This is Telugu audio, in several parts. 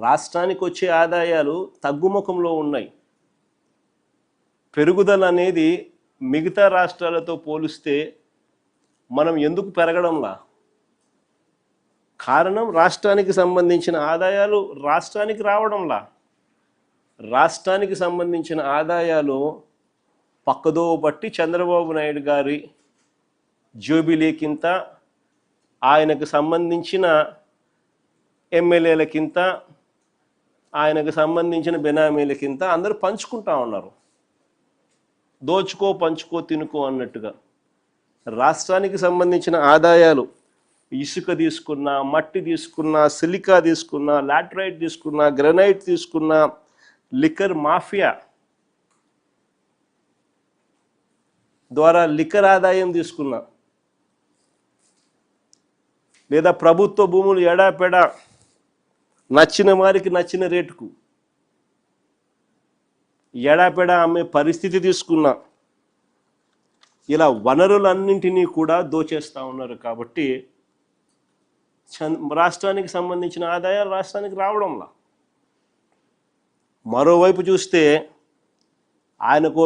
రాష్ట్రానికి వచ్చే ఆదాయాలు తగ్గుముఖంలో ఉన్నాయి. పెరుగుదల అనేది మిగతా రాష్ట్రాలతో పోలిస్తే మనం ఎందుకు పెరగడంలా? కారణం రాష్ట్రానికి సంబంధించిన ఆదాయాలు రాష్ట్రానికి రావడంలా. రాష్ట్రానికి సంబంధించిన ఆదాయాలు పక్కదో బట్టి చంద్రబాబు నాయుడు గారి జోబిలీకింత, ఆయనకు సంబంధించిన ఎమ్మెల్యేలకింత, ఆయనకు సంబంధించిన బెనామీలకింత అందరూ పంచుకుంటా ఉన్నారు. దోచుకో పంచుకో తినుకో అన్నట్టుగా. రాష్ట్రానికి సంబంధించిన ఆదాయాలు ఇసుక తీసుకున్నా, మట్టి తీసుకున్నా, సిలికా తీసుకున్నా, లాటరైట్ తీసుకున్నా, గ్రనైట్ తీసుకున్నా, లిక్కర్ మాఫియా ద్వారా లిక్కర్ ఆదాయం తీసుకున్నా, లేదా ప్రభుత్వ భూములు ఎడాపెడా నచ్చిన వారికి నచ్చిన రేటుకు ఎడాపెడా అమ్మే పరిస్థితి తీసుకున్నా, ఇలా వనరులన్నింటినీ కూడా దోచేస్తూ ఉన్నారు. కాబట్టి రాష్ట్రానికి సంబంధించిన ఆదాయాలు రాష్ట్రానికి రావడంలా. మరోవైపు చూస్తే ఆయనకో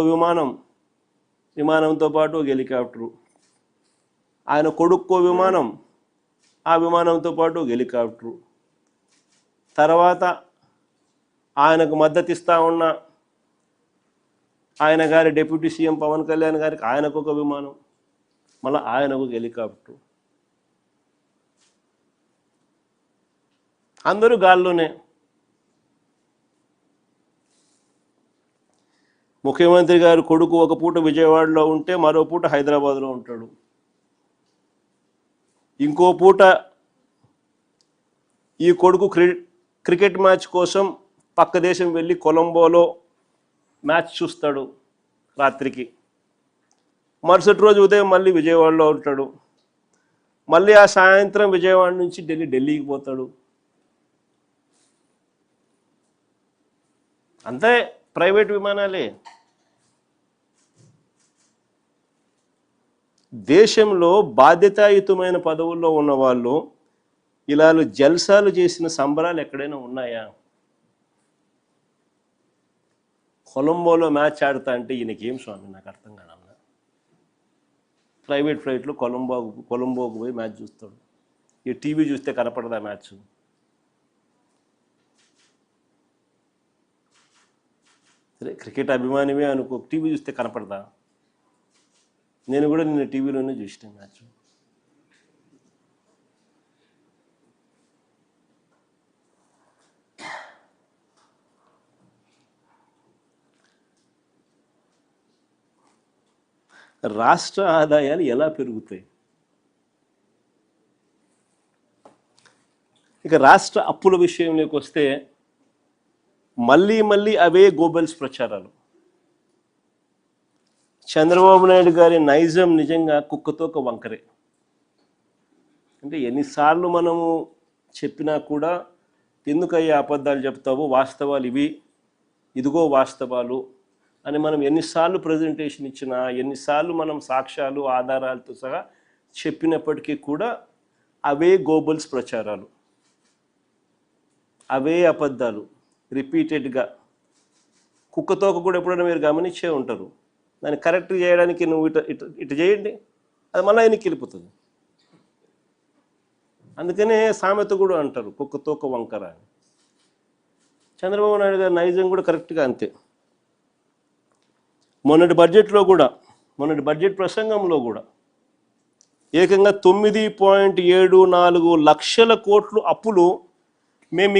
విమానంతో పాటు ఒక హెలికాప్టరు, ఆయన కొడుక్కో విమానం, ఆ విమానంతో పాటు ఒక హెలికాప్టరు, తర్వాత ఆయనకు మద్దతు ఇస్తూ ఉన్న ఆయన గారి డిప్యూటీ సీఎం పవన్ కళ్యాణ్ గారికి ఆయనకు ఒక విమానం, మళ్ళీ ఆయనకు ఒక హెలికాప్టరు, అందరూ గాల్లోనే. ముఖ్యమంత్రి గారు కొడుకు ఒక పూట విజయవాడలో ఉంటే మరో పూట హైదరాబాద్లో ఉంటాడు. ఇంకో పూట ఈ కొడుకు క్రికెట్ మ్యాచ్ కోసం పక్క దేశం వెళ్ళి కొలంబోలో మ్యాచ్ చూస్తాడు రాత్రికి. మరుసటి రోజు ఉదయం మళ్ళీ విజయవాడలో ఉంటాడు. మళ్ళీ ఆ సాయంత్రం విజయవాడ నుంచి ఢిల్లీకి పోతాడు. అంతే, ప్రైవేట్ విమానాలే. దేశంలో బాధ్యతాయుతమైన పదవుల్లో ఉన్న వాళ్ళు ఇలా జల్సాలు చేసిన సంబరాలు ఎక్కడైనా ఉన్నాయా? కొలంబోలో మ్యాచ్ ఆడుతా అంటే ఈయనకేం స్వామి, నాకు అర్థం కాదన్నా. ప్రైవేట్ ఫ్లైట్లో కొలంబోకు పోయి మ్యాచ్ చూస్తాడు. ఈ టీవీ చూస్తే కనపడదా మ్యాచ్? సరే, క్రికెట్ అభిమానివే అనుకో, టీవీ చూస్తే కనపడదా? నేను కూడా నిన్న టీవీలోనే చూసిన మ్యాచ్. రాష్ట్ర ఆదాయాలు ఎలా పెరుగుతాయి? ఇక రాష్ట్ర అప్పుల విషయంలోకి వస్తే మళ్ళీ అవే గోబెల్స్ ప్రచారాలు. చంద్రబాబు నాయుడు గారి నైజం నిజంగా కుక్కతోక వంకరే. అంటే ఎన్నిసార్లు మనము చెప్పినా కూడా ఎందుకయ్యా అబద్ధాలు చెప్తావు, వాస్తవాలు ఇవి, ఇదిగో వాస్తవాలు అని మనం ఎన్నిసార్లు ప్రజెంటేషన్ ఇచ్చినా, ఎన్నిసార్లు మనం సాక్ష్యాలు ఆధారాలతో సహా చెప్పినప్పటికీ కూడా అవే గోబెల్స్ ప్రచారాలు, అవే అబద్ధాలు రిపీటెడ్గా. కుక్కతోక కూడా ఎప్పుడైనా మీరు గమనించే ఉంటారు. దాన్ని కరెక్ట్ చేయడానికి నువ్వు ఇటు చేయండి, అది మళ్ళీ ఆయనకి వెళ్ళిపోతుంది. అందుకనే సామెత కూడా అంటారు కుక్కతోక వంకర అని. చంద్రబాబు నాయుడు గారి నైజం కూడా కరెక్ట్గా అంతే. మొన్నటి బడ్జెట్ ప్రసంగంలో కూడా ఏకంగా 9.74 లక్షల కోట్లు అప్పులు మేము